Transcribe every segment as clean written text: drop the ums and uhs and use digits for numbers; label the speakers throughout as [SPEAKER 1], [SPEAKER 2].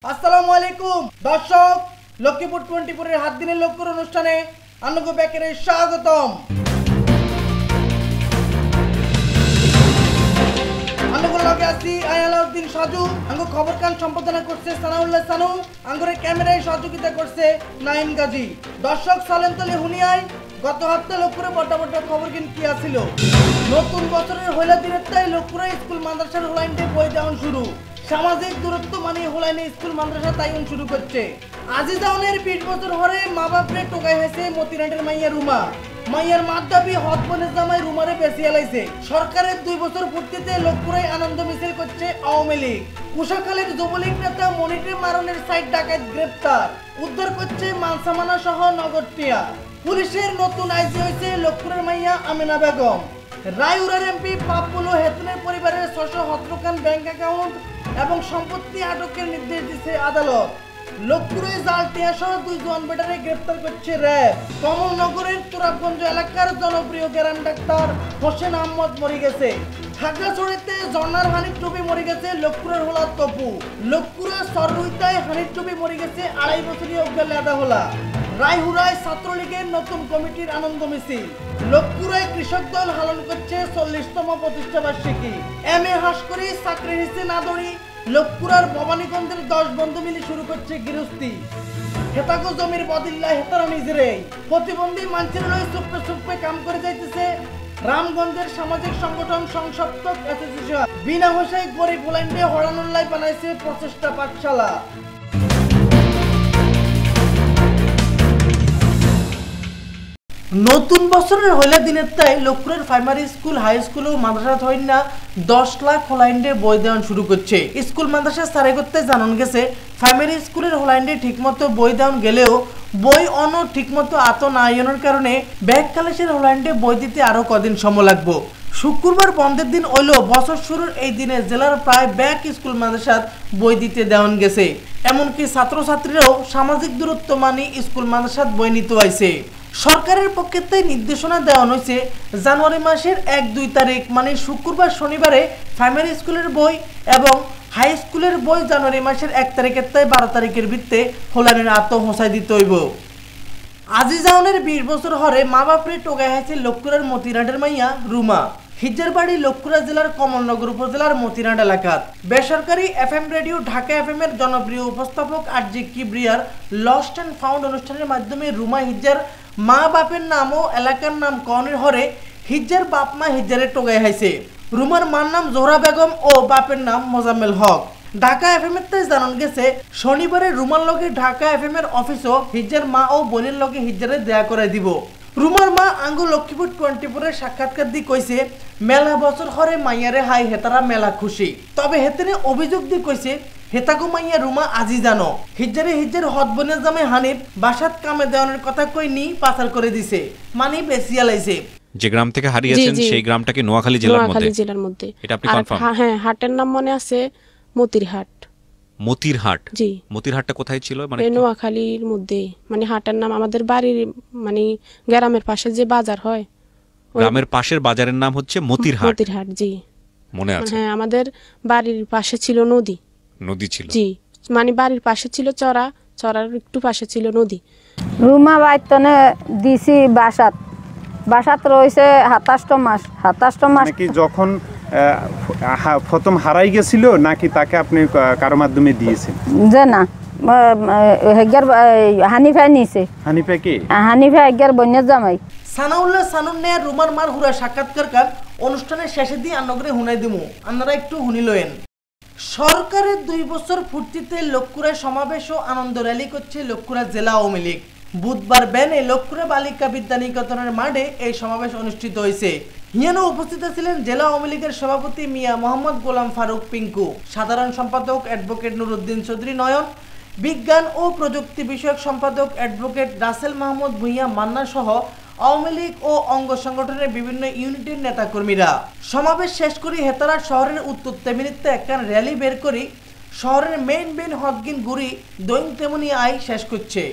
[SPEAKER 1] আসসালামু আলাইকুম দর্শক, লক্ষ্মীপুর 24 এর HathDiner লক্কুর অনুষ্ঠানে আপনাকে ব্যাকের স্বাগতম। আঙ্গুর লগে আছি আয়ালাউদ্দিন সাজু, আঙ্গু খবর কান সম্পাদনা করছে সানাউল্লাহ সানু, আঙ্গুরে ক্যামেরায় সহযোগিতা করছে নাইম গাজী। দর্শক চলেন তলে হুনিয়ায় গত সপ্তাহে লক্কুরে বড় বড় খবর কি আছিল। নতুন বছরের হইলা দিনের তাই লক্কুরে স্কুল মাদ্রাসার হোলাইন্ডে বই দেওয়ান শুরু। সামাজিক দূরত্ব মানে হোলাইনে স্কুল মাদ্রাসা তাইন শুরু করছে। আজিজাউনের 20 বছর হরে মা বাপরে টোকাই হয়েছে মতিরাটের মাইয়া রুমা। মাইয়ার মাদ্দাবি হত বনের জামাই রুমারে বেশি এলাইছে। সরকারের 2 বছর পূর্তিতে লক্কুরে আনন্দ মিছিল করছে আওয়ামী লীগ। কুশাখালীর যুবলীগ নেতা মনিটে মারণের সাইড ডাকাত গ্রেপ্তার, উদ্ধার করছে মানসামানা সহ নগরটিয়া। পুলিশের নতুন আইজি হয়েছে লক্কুরের মাইয়া আমিনা বেগম। রায়ুরার এমপি পাপ্পুলো হেতনের পরিবারের 617 খান ব্যাংক অ্যাকাউন্ট এবং সম্পত্তি আটকের নির্দেশ দিয়েছে আদালত। লক্ষ্মীপুরে জাল টিয়াসহ 2 জোয়ান বেটারে গ্রেপ্তার করছে র্যাব। কমলনগরের তুরাবগঞ্জ এলাকার জনপ্রিয় গ্রাম ডাক্তার হোসেন আহমদ মরে গেছে। খাগড়াছড়িতে জর্নার হানিফ টুপি মরে গেছে লক্ষ্মীপুরের হোলা তপু। লক্ষ্মীপুরের সররুইতায় হানিফ টুপি মরে গেছে 2.5 বছরীয় অজ্ঞান লেদা হোলা। রায়হুরায় ছাত্রলীগের নতুন কমিটির আনন্দ মিছিল। লক্ষ্মীপুরে কৃষক দল পালন করছে 40তম প্রতিষ্ঠা বার্ষিকী। এমএ হাসকরি চাকরি নিচ্ছে নাদরি। লক্ষ্মীপুরের ভবানীগঞ্জের 10 বন্ধু মিলে শুরু করছে গৃহস্থী। হেতাগো জমির বদিল্লা হেতারা নিজেরাই প্রতিবন্ধী মানুষের লই চুপে চুপে কাম করে যাইতেছে রামগঞ্জের সামাজিক সংগঠন সংসপ্তক অ্যাসোসিয়েশন। বিনা হোসাই গরিব হোলাইন্ডে হরানুল্লাহ বানাইছে প্রচেষ্টা পাঠশালা। নতুন বছরের হইলা দিনের তাই লক্ষ্মীপুরের প্রাইমারি স্কুল হাই স্কুল ও মাদ্রাসা হইন না 10 লাখ হোলাইন্ডে বই দেওয়ান শুরু করছে। স্কুল মাদ্রাসা সারাই করতে জানান গেছে প্রাইমারি স্কুলের হোলাইন্ডে ঠিকমতো বই দেওয়ান গেলেও বই অন ঠিকমতো আত না আয়নের কারণে ব্যাগ কালেসের হোলাইন্ডে বই দিতে আরো কদিন সময় লাগবে। শুক্রবার বন্ধের দিন হইল বছর শুরুর এই দিনে জেলার প্রায় ব্যাগ স্কুল মাদ্রাসাত বই দিতে দেওয়ান গেছে। এমনকি ছাত্রছাত্রীরাও সামাজিক দূরত্ব মানি স্কুল মাদ্রাসাত বই নিতে আইছে। সরকারের পক্ষে তাই নির্দেশনা দেওয়া হয়েছে জানুয়ারি মাসের 1-2 তারিখ মানে শুক্রবার শনিবারে প্রাইমারি স্কুলের বই এবং হাই স্কুলের বই জানুয়ারি মাসের 1 তারিখের তাই 12 তারিখের ভিত্তে হোলানের আত্ম হোসাই দিতে হইব। আজিজাউনের 20 বছর হরে মা বাপরে টোকাই হয়েছে লক্ষ্মীপুরের মতিরাটের মাইয়া রুমা। হিজ্জার বাড়ি লক্ষ্মীপুর জেলার কমলনগর উপজেলার মতিরাট এলাকাত। বেসরকারি FM রেডিও ঢাকা FM এর জনপ্রিয় উপস্থাপক আরজি কিবরিয়ার লস্ট অ্যান্ড ফাউন্ড অনুষ্ঠানের মাধ্যমে রুমা হিজ্জার মা বাপের নাম ও এলাকার নাম কনের হরে হিজ্জার বাপ মা হিজ্জারে টোকাই হাইছে। রুমার মার নাম জোহরা বেগম ও বাপের নাম মোজাম্মেল হক। ঢাকা FM এর তাই জানান গেছে শনিবারে রুমার লগে ঢাকা FM এর অফিসও হিজ্জার মা ও বোনের লগে হিজ্জারে দেয়া করে দিব। রুমার মা আঙ্গু লক্ষ্মীপুর 24 এর সাক্ষাৎকার দি কইছে মেলা বছর হরে মাইয়ারে হাই হেতারা মেলা খুশি। তবে হেতেনে অভিযোগ দি কইছে হেতাগো মাইয়া রুমা আজি জানো হিজ্জার হত বনের জামাই হানিফ বাসাত কামে দেওয়ানোর কথা কই নি পাচার করে দিছে মানে বেশিয়া লাইছে।
[SPEAKER 2] যে গ্রাম থেকে হারিয়েছেন সেই গ্রামটাকে নোয়াখালী জেলার মধ্যে এটা আপনি কনফার্ম?
[SPEAKER 3] হ্যাঁ, হাটের নাম মনে আছে মতিরহাট।
[SPEAKER 2] মতিরহাট?
[SPEAKER 3] জি।
[SPEAKER 2] মতিরহাটটা কোথায় ছিল? মানে
[SPEAKER 3] নোয়াখালীর মধ্যে। মানে হাটের নাম আমাদের বাড়ির মানে গ্রামের পাশে যে বাজার হয়
[SPEAKER 2] গ্রামের পাশের বাজারের নাম হচ্ছে মতিরহাট।
[SPEAKER 3] মতিরহাট, জি
[SPEAKER 2] মনে আছে।
[SPEAKER 3] হ্যাঁ, আমাদের বাড়ির পাশে ছিল নদী
[SPEAKER 2] ছিল।
[SPEAKER 3] জি, মানে বাড়ির পাশে ছিল চড়ার একটু পাশে ছিল নদী।
[SPEAKER 4] রুমা বাইতনে দিছি বাসাত রয়েছে 27 মাস। 27 মাস
[SPEAKER 5] নাকি যখন প্রথম হারাই গেছিল নাকি তাকে আপনি কারো মাধ্যমে দিয়েছেন?
[SPEAKER 4] যে না হেগার হানিফা নিছে।
[SPEAKER 5] হানিফা কি?
[SPEAKER 4] হানিফা হেগার বন্যা জামাই।
[SPEAKER 1] সানাউল্লাহ সানুন নে রুমার মার হুরা সাক্ষাৎকার কার অনুষ্ঠানের শেষে দিয়ে আন্নগরে হুনাই দিমু, আপনারা একটু হুনি লয়েন। সরকারের 2 বছর পূর্তিতে লক্ষ্মীপুরে সমাবেশ ও আনন্দ র্যালি করছে লক্ষ্মীপুর জেলা আওয়ামী লীগ। বুধবার বেনে লক্ষ্মীপুর বালিকা বিদ্যানিকেতনের মাঠে এই সমাবেশ অনুষ্ঠিত হয়েছে। হিয়ানো উপস্থিত ছিলেন জেলা আওয়ামী লীগের সভাপতি মিয়া মোহাম্মদ গোলাম ফারুক পিঙ্কু, সাধারণ সম্পাদক অ্যাডভোকেট নুরুদ্দিন চৌধুরী নয়ন, বিজ্ঞান ও প্রযুক্তি বিষয়ক সম্পাদক অ্যাডভোকেট রাসেল মাহমুদ ভুঁইয়া মান্না সহ আওয়ামী লীগ ও অঙ্গ সংগঠনের বিভিন্ন ইউনিটের নেতাকর্মীরা। সমাবেশ শেষ করে হেতারা শহরের উত্তর তেমিনিতে একখান র্যালি বের করি শহরের মেইন হদগিন গুড়ি দৈন তেমনি আই শেষ করছে।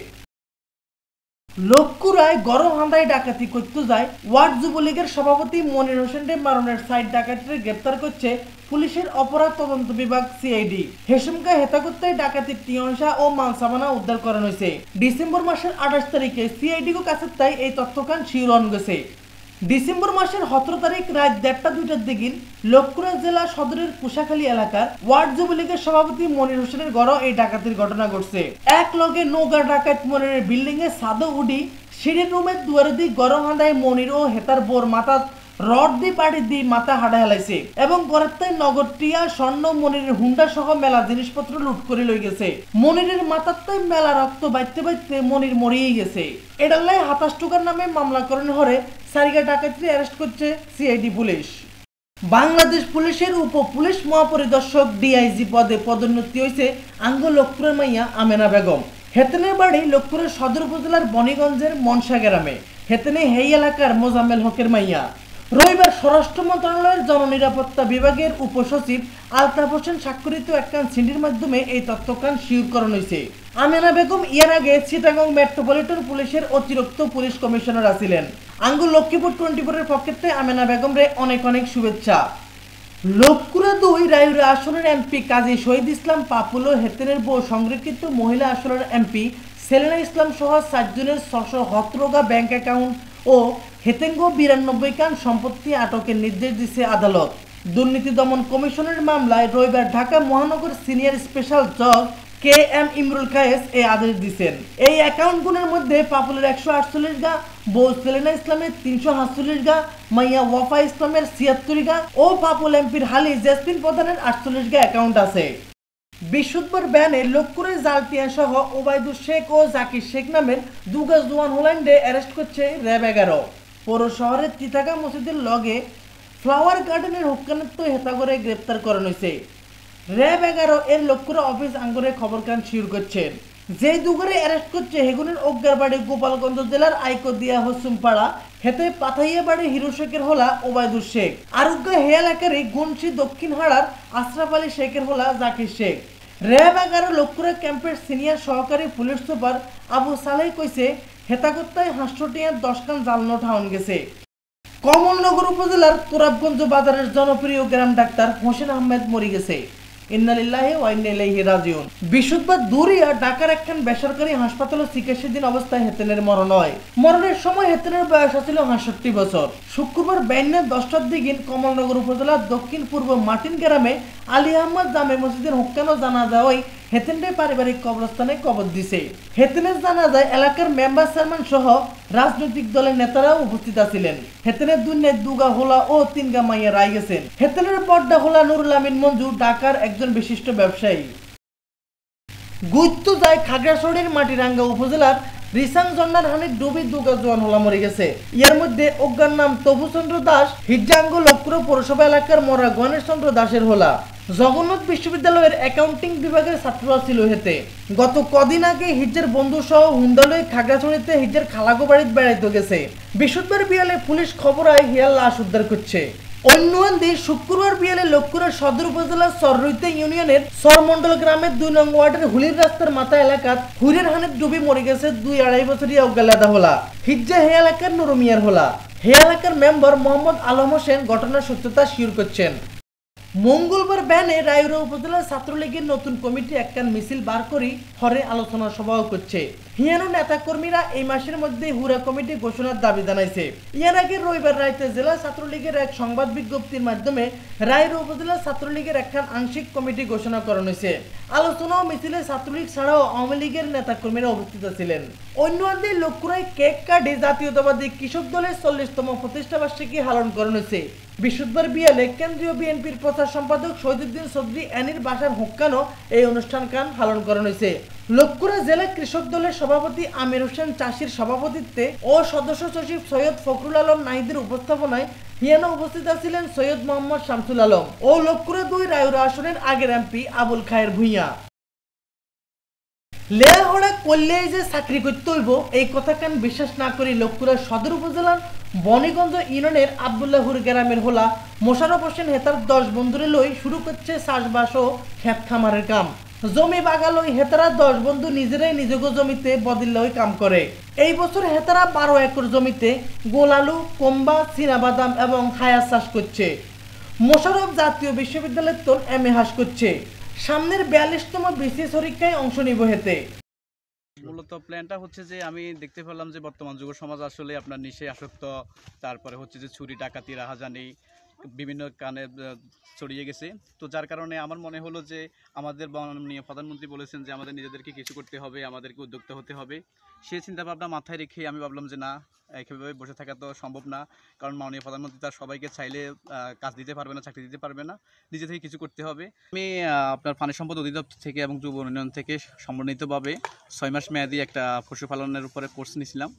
[SPEAKER 1] লক্কুরায় গরম হান্দায় ডাকাতি করতে যায় ওয়ার্ড যুবলীগের সভাপতি মনির হোসেনের মারণের সাইড ডাকাতির গ্রেপ্তার করছে পুলিশের অপরাধ তদন্ত বিভাগ সিআইডি। হেসমকা হেতাকুত্তায় ডাকাতির টিয়নসা ও মালসামানা উদ্ধার করা হয়েছে। ডিসেম্বর মাসের 28 তারিখে সিআইডি কাছে তাই এই তথ্যকান শিরোন গেছে। ডিসেম্বর মাসের 17 তারিখ রাত 1:30-2টার দিকে লক্কুরা জেলা সদরের কুশাখালী এলাকার ওয়ার্ড যুবলীগের সভাপতি মনির হোসেনের ঘরে এই ডাকাতির ঘটনা ঘটছে। এক লগে নৌকা ডাকাত মনিরের বিল্ডিং এ সাদো উডি সিঁড়ির রুমের দুয়ারে দিয়ে গরম হাঁদায় মনির ও হেতার বোর মাথা রড দিয়ে পাড়ি দিয়ে মাথা হাঁটা হেলাইছে এবং গড়ের নগর টিয়া স্বর্ণ মনিরের হুন্ডা সহ মেলা জিনিসপত্র লুট করে লই গেছে। মনিরের মাথার তাই মেলা রক্ত বাইতে বাইতে মনির মরিয়েই গেছে। এডাল্লাই 27 টাকার নামে মামলা করেন হরে সারিগা ডাকাতকে অ্যারেস্ট করছে সিআইডি পুলিশ। বাংলাদেশ পুলিশের উপ পুলিশ মহাপরিদর্শক ডিআইজি পদে পদোন্নতি হয়েছে আঙ্গ লক্ষ্মীর মাইয়া আমেনা বেগম। হেতেনের বাড়ি লক্ষ্মীর সদর উপজেলার বনিগঞ্জের মনসা গ্রামে। হেতেনে হেই এলাকার মোজাম্মেল হকের মাইয়া। রবিবার স্বরাষ্ট্র মন্ত্রণালয়ের জননিরাপত্তা বিভাগের উপসচিব আলতাফ হোসেন স্বাক্ষরিত একখান সিডির মাধ্যমে এই তথ্যকান শিওরকরণ হয়েছে। আমেনা বেগম এর আগে চিটাগং মেট্রোপলিটন পুলিশের অতিরিক্ত পুলিশ কমিশনার আছিলেন। আঙ্গুল লক্ষ্মীপুর 24-এর পক্ষে আমেনা বেগম রে অনেক অনেক শুভেচ্ছা। লক্কুরা 2 রায়ুরা আসনের এমপি কাজী শহীদ ইসলাম পাপুলো হেতেনের বউ সংরক্ষিত মহিলা আসনের এমপি সেলেনা ইসলাম সহ 4 জনের 617 ব্যাংক অ্যাকাউন্ট ও হেতেঙ্গ 92 কান সম্পত্তি আটকের নির্দেশ দিয়েছে আদালত। দুর্নীতি দমন কমিশনের মামলায় রবিবার ঢাকা মহানগর সিনিয়র স্পেশাল জজ KM ইমরুল কায়েস এই আদেশ দিয়েছেন। এই অ্যাকাউন্টগুলোর মধ্যে পাপুলের 148 গা, বউ সেলেনা ইসলামের 348 গা, মাইয়া ওয়াফা ইসলামের 76 গা ও পাপুল এমপির হালি জেসমিন প্রধানের 48 গা অ্যাকাউন্ট আছে। বৃহস্পতিবার ব্যানে লক্কুরে জালতিয়া সহ ওবায়দুল শেখ ও জাকির শেখ নামের দুগা জওয়ান হোল্যান্ডে অ্যারেস্ট করছে র্যাব 11। পৌর শহরের তিতাকা মসজিদের লগে ফ্লাওয়ার গার্ডেনের হুক্কানত্ব হেতা করে গ্রেপ্তার করানো হয়েছে। র্যাব 11 এর লক্কুরা অফিস আঙ্গরে খবর কান শিউর করছেন। যে দুগরে অ্যারেস্ট করছে হেগুনের অগ্গারবাড়ি গোপালগঞ্জ জেলার আইকদিয়া হসুমপাড়া হেতে পাথাইয়া বাড়ি হিরো শেখের হলা ওবায়দুল শেখ, আরুগ্গা হে এলাকারই গুনশি দক্ষিণ হাড়ার আশরাফ আলী শেখের হলা জাকির শেখ। র্যাব 11 লক্কুরা ক্যাম্পের সিনিয়র সহকারী পুলিশ সুপার আবু সালেহ কইছে হেতাকত্তায় 10 কান জাল নোট হাউন গেছে। কমলনগর উপজেলার তুরাবগঞ্জ বাজারের জনপ্রিয় গ্রাম ডাক্তার হোসেন আহমেদ মরি গেছে। ইন্নালিল্লাহি ওয়া ইন্না ইলাইহি রাজিউন। বৃহস্পতিবার দুরিয়া ঢাকার একখান বেসরকারি হাসপাতালে চিকিৎসাধীন অবস্থায় হেতেনের মরণ হয়। মরণের সময় হেতেনের বয়স ছিল ৬৭ বছর। শুক্রবার বেন্যা 10টার দিকে কমলনগর উপজেলার দক্ষিণ পূর্ব মাটিন গ্রামে আলী আহমদ জামে মসজিদের হুক্কানো জানাজা হয় হেতেনের পারিবারিক কবরস্থানে কবর দিছে। হেতেনের জানাজায় এলাকার মেম্বার চেয়ারম্যান সহ রাজনৈতিক দলের নেতারাও উপস্থিত আছিলেন। হেতেনের দুগা হোলা ও 3 গা মাইয়া রায় গেছেন। হেতেনের পর্দা হোলা নুরুল আমিন মঞ্জু ঢাকার একজন বিশিষ্ট ব্যবসায়ী। গুইত্তু যায় খাগড়াছড়ির মাটিরাঙ্গা উপজেলার রিসাং জন্নার হানির ডুবি দুগা জওয়ান হোলা মরে গেছে। এর মধ্যে অজ্ঞার নাম তবুচন্দ্র দাস, হিজ্জাঙ্গ লক্ষ্মীপুর পৌরসভা এলাকার মরা গণেশ চন্দ্র দাসের হোলা। জগন্নাথ বিশ্ববিদ্যালয়ের অ্যাকাউন্টিং বিভাগের ছাত্ররা ছিল হেতে। গত কদিন আগে হিজ্জের বন্ধু সহ হুন্ডালয়ে খাগড়াছড়িতে হিজ্জের খালাগো বাড়িতে বেড়াইতে গেছে। বৃহস্পতিবার বিয়ালে পুলিশ খবর আয় হিয়ার লাশ উদ্ধার করছে। অন্য দিন শুক্রবার বিয়ালে লক্ষ্মীপুর সদর উপজেলার সররইতে ইউনিয়নের সরমন্ডল গ্রামের 2 নং ওয়ার্ডের হুলির রাস্তার মাথা এলাকাত হুইরের হানির ডুবি মরে গেছে 2-2.5 বছরীয় অজ্ঞালাদা হোলা। হিজ্জা হে এলাকার নুরুমিয়ার হোলা। হে এলাকার মেম্বার মোহাম্মদ আলম হোসেন ঘটনার সত্যতা শিওর করছেন। মঙ্গলবার ব্যানে রায়ুরা উপজেলার ছাত্রলীগের নতুন কমিটি একখান মিছিল বার করি হরে আলোচনা সভাও করছে। হিয়ানো নেতা কর্মীরা এই মাসের মধ্যে হুরা কমিটি ঘোষণার দাবি জানাইছে। এর আগে রবিবার রাইতে জেলা ছাত্রলীগের এক সংবাদ বিজ্ঞপ্তির মাধ্যমে রায়ুরা উপজেলা ছাত্রলীগের একখান আংশিক কমিটি ঘোষণা করানো হয়েছে। আলোচনা ও মিছিলে ছাত্রলীগ ছাড়াও আওয়ামী লীগের নেতা কর্মীরা উপস্থিত ছিলেন। অন্য দিন লক্ষ্মীপুরায় কেক কাটে জাতীয়তাবাদী কৃষক দলের 40তম প্রতিষ্ঠা বার্ষিকী পালন করানো হয়েছে। বৃহস্পতিবার বিয়ালে কেন্দ্রীয় বিএনপির প্রচার সম্পাদক শহীদুদ্দিন চৌধুরী এনির বাসার হুক্কানো এই অনুষ্ঠান কান পালন করানো হয়েছে। লক্ষ্মীপুর জেলা কৃষক দলের সভাপতি আমির হোসেন চাষির সভাপতিত্বে ও সদস্য সচিব সৈয়দ ফখরুল আলম নাহিদের উপস্থাপনায় হিয়ানো উপস্থিত ছিলেন সৈয়দ মোহাম্মদ শামসুল আলম ও লক্ষ্মীপুর 2 রায়ুরা আসনের আগের এমপি আবুল খায়ের ভূঁইয়া। লেহড়া করলে যে চাকরি করতে হইব এই কথা কান বিশ্বাস না করে লক্ষ্মীপুর সদর উপজেলার বনিগঞ্জ ইউনিয়নের আবদুল্লাহুর গ্রামের হোলা মোশাররফ হোসেন হেতার 10 বন্ধুরে লই শুরু করছে চাষবাস ও ক্ষেত খামারের কাম। জমি বাগালই হেতারা 10 বন্ধু নিজেরাই নিজেগো জমিতে বদিল্লই কাম করে। এই বছর হেতারা 12 একর জমিতে গোলালু, কম্বা, চীনাবাদাম এবং হায়াস চাষ করছে। মোশাররফ জাতীয় বিশ্ববিদ্যালয়ের তোর এমএ হাস করছে। সামনের 42তম বিসিএস পরীক্ষায় অংশ নিব হেতে।
[SPEAKER 6] মূলত প্ল্যানটা হচ্ছে যে আমি দেখতে পেলাম যে বর্তমান যুব সমাজ আসলে আপনার নেশায় আসক্ত, তারপরে হচ্ছে যে চুরি ডাকাতি রাহাজানি বিভিন্ন কানে ছড়িয়ে গেছে। তো যার কারণে আমার মনে হলো যে আমাদের মাননীয় প্রধানমন্ত্রী বলেছেন যে আমাদের নিজেদেরকে কিছু করতে হবে, আমাদেরকে উদ্যোক্তা হতে হবে। সেই চিন্তাভাবনা মাথায় রেখে আমি ভাবলাম যে না, এইভাবে বসে থাকা তো সম্ভব না, কারণ মাননীয় প্রধানমন্ত্রী তার সবাইকে চাইলে কাজ দিতে পারবে না, চাকরি দিতে পারবে না, নিজে থেকে কিছু করতে হবে। আমি আপনার পানি সম্পদ অধিদপ্তর থেকে এবং যুব উন্নয়ন থেকে সমন্বিতভাবে 6 মাস মেয়াদী একটা পশুপালনের উপরে কোর্স নিয়েছিলাম।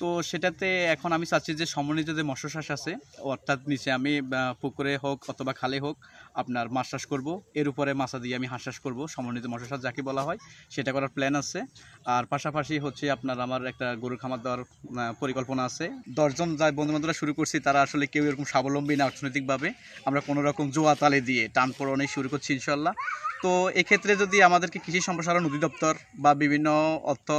[SPEAKER 6] তো সেটাতে এখন আমি চাচ্ছি যে সমন্বিত যে মৎস্য চাষ আছে, অর্থাৎ নিচে আমি পুকুরে হোক অথবা খালে হোক আপনার মাছ চাষ করবো, এর উপরে মাছা দিয়ে আমি হাঁস চাষ করবো, সমন্বিত মৎস্য চাষ যাকে বলা হয় সেটা করার প্ল্যান আছে। আর পাশাপাশি হচ্ছে আপনার আমার একটা গরুর খামার দেওয়ার পরিকল্পনা আছে। 10 জন যা বন্ধুবান্ধবরা শুরু করছি তারা আসলে কেউ এরকম স্বাবলম্বী না অর্থনৈতিকভাবে, আমরা কোনো রকম জোয়া তালে দিয়ে টান পড়নে শুরু করছি ইনশাল্লাহ। তো এক্ষেত্রে যদি আমাদেরকে কৃষি সম্প্রসারণ অধিদপ্তর বা বিভিন্ন অর্থ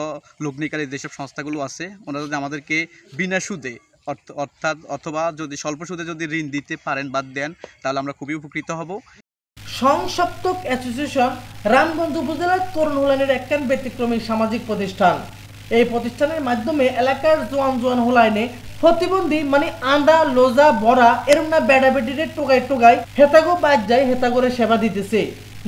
[SPEAKER 6] লগ্নিকারী যেসব সংস্থাগুলো আছে ওনারা যদি আমাদেরকে বিনা সুদে অর্থাৎ অথবা যদি স্বল্প সুদে যদি ঋণ দিতে পারেন বা দেন, তাহলে আমরা খুবই উপকৃত হব।
[SPEAKER 1] সংসপ্তক অ্যাসোসিয়েশন রামগঞ্জ উপজেলার তরুণ হুলাইনের একখান ব্যতিক্রমী সামাজিক প্রতিষ্ঠান। এই প্রতিষ্ঠানের মাধ্যমে এলাকার জোয়ান হুলাইনে প্রতিবন্ধী মানে আন্দা লোজা বড়া এরম না বেড়া বেডিরে টোগাই হেতাগো বাদ যায় হেতাগরে সেবা দিতেছে।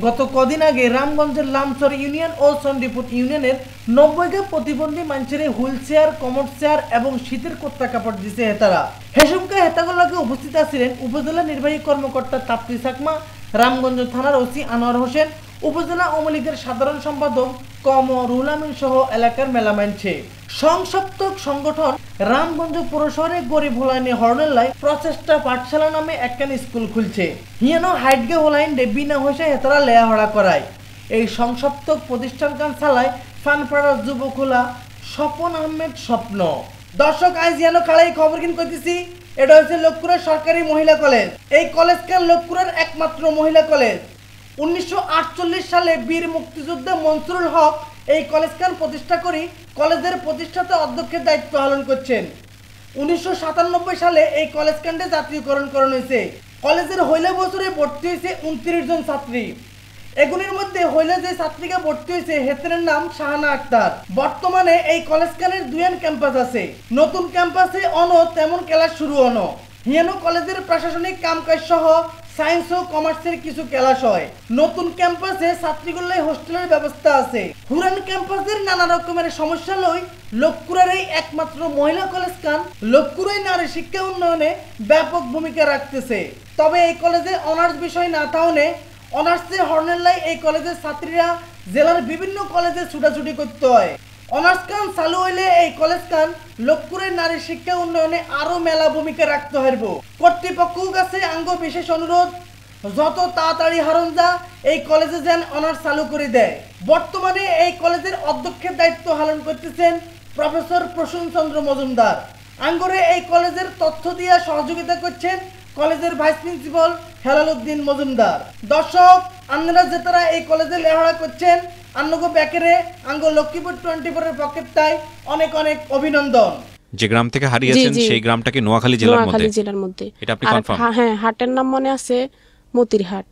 [SPEAKER 1] গত কদিন আগে রামগঞ্জের লামচর ইউনিয়ন ও চণ্ডীপুর ইউনিয়নের 90 প্রতিবন্ধী মানুষের হুইল চেয়ার, কমর চেয়ার এবং শীতের কোট্টা কাপড় দিছে হেতারা। হেসুমকা হেতাগুলোকে উপস্থিত আছিলেন উপজেলা নির্বাহী কর্মকর্তা তাপ্তি চাকমা, রামগঞ্জ থানার ওসি আনোয়ার হোসেন, উপজেলা আওয়ামী লীগের সাধারণ সম্পাদক রুহুল আমিন সহ এলাকার মেলা মানছে। সংসপ্তক সংগঠন রামগঞ্জ পৌরশহরে গরিব হোলাইনে হরনেল্লাই প্রচেষ্টা পাঠশালা নামে একখান স্কুল খুলছে। হিয়ানো হাইটগে হোলাইন ডে বিনা হইসে হেতারা লেয়াহড়া করায়। এই সংসপ্তক প্রতিষ্ঠানকান চালায় ফানপাড়া যুবকুলা স্বপন আহমেদ স্বপ্ন। দর্শক আজ যেন কালাই খবর কিন করতেছি, এটা হচ্ছে লক্কুরা সরকারি মহিলা কলেজ। এই কলেজকান লক্কুরার একমাত্র মহিলা কলেজ। 1948 সালে বীর মুক্তিযোদ্ধা মনসুরুল হক এই কলেজখান প্রতিষ্ঠা করি কলেজের প্রতিষ্ঠাতা অধ্যক্ষের দায়িত্ব পালন করছেন। 1997 সালে এই কলেজখানটি জাতীয়করণ করা হয়েছে। কলেজের হইলা বছরে ভর্তি হয়েছে 29 জন ছাত্রী। এগুলির মধ্যে হইলা যে ছাত্রীকে ভর্তি হয়েছে হেতের নাম শাহানা আক্তার। বর্তমানে এই কলেজখানের 2 ক্যাম্পাস আছে। নতুন ক্যাম্পাসে তেমন ক্লাস শুরু হনো। হিয়ানো কলেজের প্রশাসনিক কামকাজ সহ সায়েন্স ও কমার্সের কিছু ক্লাস হয়। নতুন ক্যাম্পাসে ছাত্রীগুলোর হোস্টেলের ব্যবস্থা আছে। পুরান ক্যাম্পাসের নানা রকমের সমস্যা লই লক্কুরার এই একমাত্র মহিলা কলেজ কান লক্কুরাই নারী শিক্ষা উন্নয়নে ব্যাপক ভূমিকা রাখতেছে। তবে এই কলেজে অনার্স বিষয় না থাকলে অনার্সে হর্নেল্লাই এই কলেজের ছাত্রীরা জেলার বিভিন্ন কলেজে ছুটাছুটি করতে হয়। অনার্স কান চালু হইলে এই কলেজ কান লক্কুরের নারী শিক্ষা উন্নয়নে আরো মেলা ভূমিকা রাখতে হইব। কর্তৃপক্ষের কাছে আঙ্গ বিশেষ অনুরোধ, যত তাড়াতাড়ি হারন যা এই কলেজে যেন অনার্স চালু করে দেয়। বর্তমানে এই কলেজের অধ্যক্ষের দায়িত্ব পালন করতেছেন প্রফেসর প্রসূন চন্দ্র মজুমদার। আঙ্গরে এই কলেজের তথ্য দিয়ে সহযোগিতা করছেন কলেজের ভাইস প্রিন্সিপাল হেলাল উদ্দিন মজুমদার। দর্শক আপনারা যেতারা এই কলেজে লেখাপড়া করছেন আন্নগো ব্যাকেরে আঙ্গ লক্ষ্মীপুর 24 এর পক্ষেই অনেক অনেক অভিনন্দন।
[SPEAKER 2] যে গ্রাম থেকে হারিয়েছেন সেই গ্রামটাকে নোয়াখালী জেলার মধ্যে। এটা আপনি কনফার্ম?
[SPEAKER 3] হ্যাঁ, হাটের নাম মনে আছে মতিরহাট।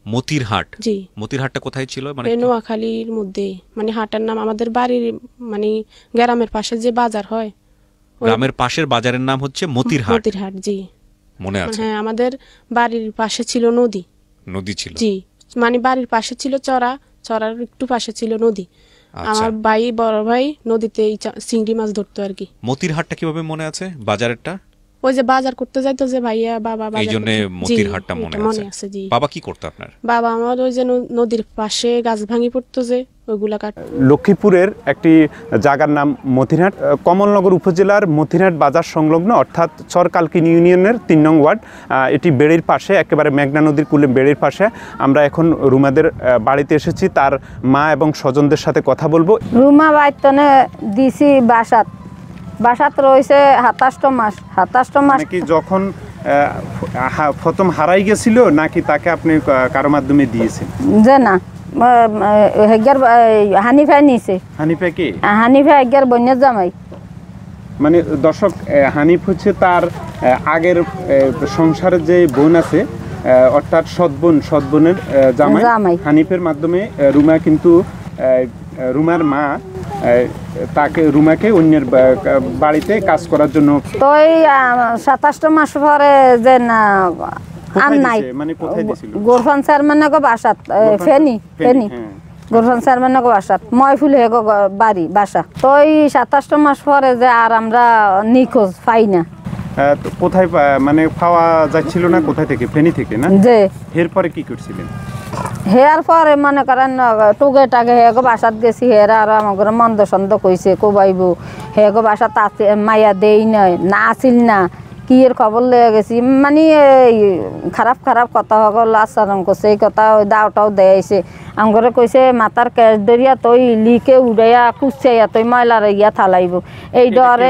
[SPEAKER 2] মতিরহাট?
[SPEAKER 3] জি।
[SPEAKER 2] মতিরহাটটা কোথায় ছিল? মানে
[SPEAKER 3] নোয়াখালীর মধ্যে। মানে হাটের নাম আমাদের বাড়ির মানে গ্রামের পাশে যে বাজার হয়,
[SPEAKER 2] গ্রামের পাশের বাজারের নাম হচ্ছে মতিরহাট।
[SPEAKER 3] মতিরহাট, জি
[SPEAKER 2] মনে আছে।
[SPEAKER 3] হ্যাঁ, আমাদের বাড়ির পাশে ছিল নদী
[SPEAKER 2] ছিল।
[SPEAKER 3] জি, মানে বাড়ির পাশে ছিল চড়ার একটু পাশে ছিল নদী। আমার বড় ভাই নদীতে চিংড়ি মাছ ধরতো আর কি।
[SPEAKER 2] মতিরহাটটা কিভাবে মনে আছে? বাজারেরটা
[SPEAKER 3] ওই যে বাজার করতে যাইতো যে ভাইয়া বাবা,
[SPEAKER 2] এইজন্য মতিরহাটটা মনে আছে।
[SPEAKER 3] জি।
[SPEAKER 2] বাবা কি করতো আপনার?
[SPEAKER 3] বাবা আমার ওই যে নদীর পাশে গাছ ভাঙি পড়তো যে ওইগুলা কাট।
[SPEAKER 5] লক্ষ্মীপুরের একটি জায়গার নাম মতিরহাট, কমলনগর উপজেলার মতিরহাট বাজার সংলগ্ন, অর্থাৎ চরকালকিনি ইউনিয়নের 3 নং ওয়ার্ড। এটি বেড়ির পাশে, একেবারে মেঘনা নদীর কূলে বেড়ির পাশে। আমরা এখন রুমাদের বাড়িতে এসেছি, তার মা এবং স্বজনদের সাথে কথা বলবো।
[SPEAKER 4] রুমা বাইতনে দিছি বাসাত রয়েছে 27 মাস। 27 মাস
[SPEAKER 5] নাকি যখন প্রথম হারাই গেছিল নাকি তাকে আপনি কারো মাধ্যমে দিয়েছেন?
[SPEAKER 4] যে না, হেগার হানিফা নিছে।
[SPEAKER 5] হানিফা কি?
[SPEAKER 4] হানিফা হেগার বন্যার জামাই।
[SPEAKER 5] মানে দর্শক, হানিফ হচ্ছে তার আগের সংসারের যে বোন আছে, অর্থাৎ সৎবোনের জামাই। হানিফের মাধ্যমে রুমা কিন্তু রুমার মা রুমাকে অন্যের বাড়িতে কাজ করার জন্য।
[SPEAKER 4] তো এই 27 মাস পরে যে না আর নাই,
[SPEAKER 5] মানে কোথায় দিছিল?
[SPEAKER 4] গোরফান চেয়ারম্যানের বাসাত, ফেনি গোরফান চেয়ারম্যানের বাসাত, ময়ফুল হে বাড়ি বাসা। তো এই 27 মাস পরে যে আর আমরা নিখোঁজ পাই না।
[SPEAKER 5] কোথায় মানে পাওয়া যাচ্ছিল না? কোথায় থেকে? ফেনি থেকে না?
[SPEAKER 4] যে
[SPEAKER 5] এরপরে কি করছিলেন?
[SPEAKER 4] হেয়ার পরে মনে করেন টুগে টাগে হেগো বাসাত গেছি, হেরা আর আমার মন্দ সন্দ কইছে কোবাইব, হেগো বাসা তাতে মায়া দেই নয় না আসিল না, কি এর খবর লয়ে গেছি, মানে খারাপ খারাপ কথা হগল আচরণ করছে। এই কথা ওই দাওটাও দেয়াইছে, আমগরে কইছে মাথার ক্যাশ ধরিয়া তই লিকে উড়াইয়া কুচাইয়া তই ময়লার ইয়া থালাইব। এই ডরে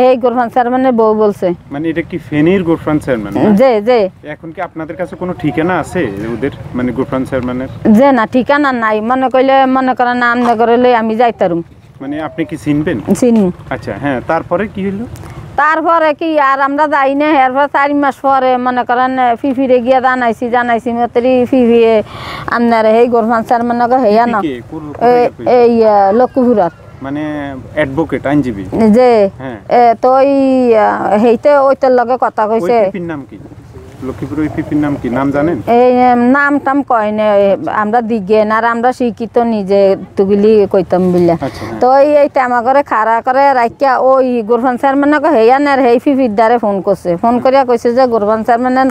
[SPEAKER 4] এই গোরফান চেয়ারম্যানের বউ বলছে।
[SPEAKER 5] মানে এটা কি ফেনীর গোরফান চেয়ারম্যান?
[SPEAKER 4] যে যে
[SPEAKER 5] এখন কি আপনাদের কাছে কোনো ঠিকানা আছে ওদের, মানে গোরফান চেয়ারম্যানের?
[SPEAKER 4] যে না, ঠিকানা নাই। মনে কইলে মনে করেন নাম নগরে লই আমি যাইতারুম।
[SPEAKER 5] মানে আপনি কি চিনবেন?
[SPEAKER 4] চিনু।
[SPEAKER 5] আচ্ছা, হ্যাঁ, তারপরে কি হলো?
[SPEAKER 4] তারপরে কি আর আমরা যাই না। এরপর 4 মাস পরে মনে করেন ফিফিরে গিয়া জানাইছি মতরি ফিফিয়ে আপনার এই গোরফান চেয়ারম্যান হেয়া না, এই লক্ষ্মীপুরার
[SPEAKER 5] মানে অ্যাডভোকেট আইনজীবী
[SPEAKER 4] যে। তো হেইতে ওইটার লগে কথা কইছে।
[SPEAKER 5] ওই নাম কি? লক্ষ্মীপুর ওই পিপির নাম কি? নাম জানেন?
[SPEAKER 4] এই নাম টাম কয় না, আমরা দিগে না, আর আমরা শিক্ষিত নিজে তুগিলি কইতাম বিলা। তো এই টামা করে খাড়া করে রাখিয়া ওই গোরফান চেয়ারম্যান হেয়ানের হেই ফিফির দ্বারে ফোন করছে। ফোন করিয়া কইছে যে গোরফান চেয়ারম্যানের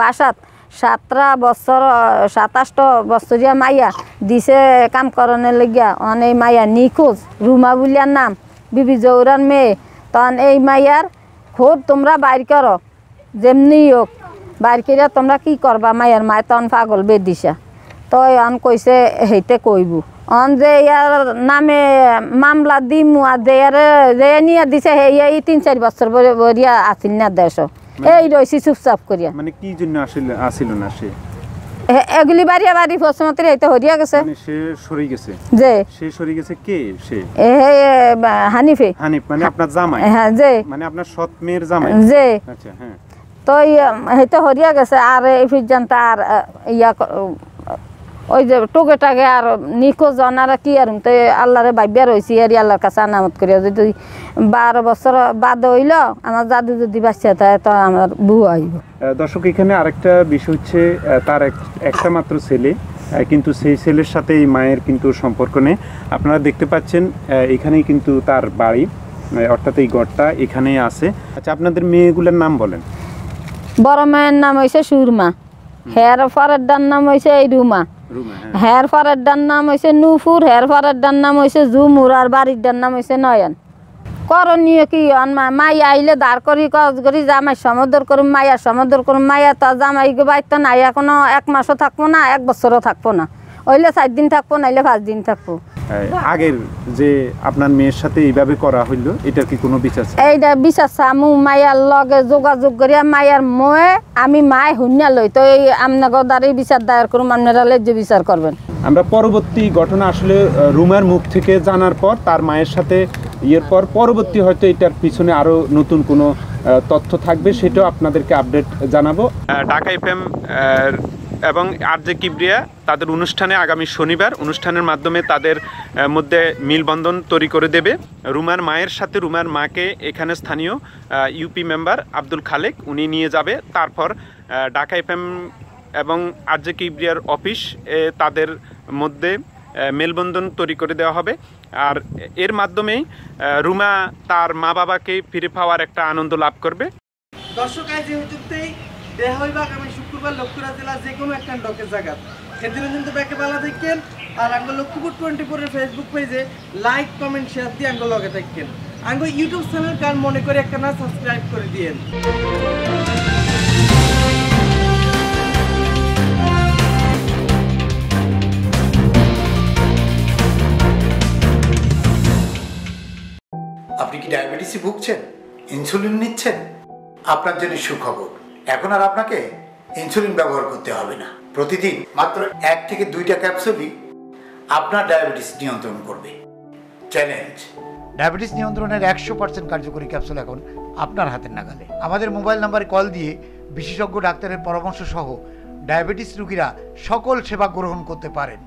[SPEAKER 4] বাসাত 27 বছরিয়া মাইয়া দিছে কাম করণের লাগিয়া। এই মাইয়া নিখোঁজ, রুমা বুলিয়ার নাম, বিবি জৌরার মেয়ে। তখন এই মাইয়ার খোঁজ তোমরা বাইর করো, যেমনি হোক বাইর করিয়া তোমরা কি করবা। মায়ের মায় তখন পাগল বেদিসা। তো অন কইছে হেইতে কইব অন যে ইয়ার নামে মামলা দিমু, আর যে নিয়ে দিছে এই 3-4 বছর বরিয়া আসিল না দেশ। এই রয়েছি চুপচাপ করিয়া।
[SPEAKER 5] মানে কি জন্য আসিল না সে?
[SPEAKER 4] এগুলি বাড়িয়া বাড়ি ফসমতের এইতে হরিয়া গেছে।
[SPEAKER 5] মানে সে সরে গেছে।
[SPEAKER 4] যে
[SPEAKER 5] সে সরে গেছে কে? সে
[SPEAKER 4] হানিফে।
[SPEAKER 5] হানিফ মানে আপনার জামাই?
[SPEAKER 4] হ্যাঁ, যে
[SPEAKER 5] মানে আপনার সৎ মেয়ের জামাই।
[SPEAKER 4] যে।
[SPEAKER 5] আচ্ছা, হ্যাঁ।
[SPEAKER 4] তো হয়তো হরিয়া গেছে। আর এই পর্যন্ত আর ইয়া ওই যে টোকে টাকে আর নিখোঁজ আনারা কি আর তো আল্লাহরে ভাবিয়া রয়েছি আর আল্লাহর কাছে আনামত করিয়া। যদি 12 বছর বাদ হইল আমার জাদু যদি বাচ্চা থাকে তো আমার বউ আইব।
[SPEAKER 5] দর্শক, এখানে আরেকটা বিষয় হচ্ছে তার একটা মাত্র ছেলে, কিন্তু সেই ছেলের সাথে এই মায়ের কিন্তু সম্পর্ক নেই। আপনারা দেখতে পাচ্ছেন এখানেই কিন্তু তার বাড়ি, অর্থাৎ এই ঘরটা এখানেই আছে। আচ্ছা, আপনাদের মেয়েগুলোর নাম বলেন।
[SPEAKER 4] বড় মায়ের নাম হয়েছে সুরমা, হের পরের ডান নাম হয়েছে এই রুমা, হের পরের ডান নাম হয়েছে নুপুর, হের পরের ডান নাম হয়েছে জুমুর, আর বাড়ির ডান নাম হয়েছে নয়ন। করণীয় কি? মাই আইলে দাঁড় করি কাজ করি জামাই সমুদ্র করুম, মাইয়া সমুদ্র করুম। মাইয়া তো জামাই বাইতো নাই, এখনো 1 মাসও থাকবো না, 1 বছরও থাকবো না। হইলে 4 দিন থাকবো, নাইলে 5 দিন থাকবো।
[SPEAKER 5] আগের যে আপনার মেয়ের সাথে এইভাবে করা হইলো, এটার কি কোনো বিচার?
[SPEAKER 4] এইটা বিচার চামু মাইয়ার লগে যোগাযোগ করিয়া মাইয়ার ময়ে আমি মায় হুন্যা লই। তো এই আপনার দ্বারে বিচার দায়ের করুম, আপনারা লেজ্জ বিচার করবেন।
[SPEAKER 5] আমরা পরবর্তী ঘটনা আসলে রুমার মুখ থেকে জানার পর তার মায়ের সাথে পরবর্তী হয়তো এটার পিছনে আরো নতুন কোনো তথ্য থাকবে, সেটাও আপনাদেরকে আপডেট জানাবো। ঢাকা এফএম এবং আরজে কিবরিয়া তাদের অনুষ্ঠানে আগামী শনিবার অনুষ্ঠানের মাধ্যমে তাদের মধ্যে মিলবন্ধন তৈরি করে দেবে। রুমার মায়ের সাথে রুমার মাকে এখানে স্থানীয় ইউপি মেম্বার আব্দুল খালেক উনি নিয়ে যাবে। তারপর ঢাকা এফএম এবং আরজে কিবরিয়ার অফিস তাদের মধ্যে মেলবন্ধন তৈরি করে দেওয়া হবে। আর এর মাধ্যমেই রুমা তার মা বাবাকে ফিরে পাওয়ার একটা আনন্দ লাভ করবে।
[SPEAKER 1] দর্শক, আজ ইউটিউবতেই দেহ হইবা আগামী শুক্রবার লক্ষ্মীপুর জেলা যে কোনো একটা ডকের জায়গা সেদিনও কিন্তু ব্যাকে পালা থাকেন। আর আঙ্গো লক্ষ্মীপুর24 ফেসবুক পেজে লাইক কমেন্ট শেয়ার দিয়ে আঙ্গো লগে থাকেন। আঙ্গো ইউটিউব চ্যানেল কার মনে করে একটা না সাবস্ক্রাইব করে দিয়েন।
[SPEAKER 7] আপনি কি ডায়াবেটিসে ভুগছেন? ইনসুলিন নিচ্ছেন? আপনার জন্য সুখবর, এখন আর আপনাকে ইনসুলিন ব্যবহার করতে হবে না। প্রতিদিন মাত্র 1 থেকে 2টা ক্যাপসুলই আপনার ডায়াবেটিস নিয়ন্ত্রণ করবে। চ্যালেঞ্জ,
[SPEAKER 8] ডায়াবেটিস নিয়ন্ত্রণের 100% কার্যকরী ক্যাপসুল এখন আপনার হাতের নাগালে। আমাদের মোবাইল নাম্বারে কল দিয়ে বিশেষজ্ঞ ডাক্তারের পরামর্শ সহ ডায়াবেটিস রোগীরা সকল সেবা গ্রহণ করতে পারেন।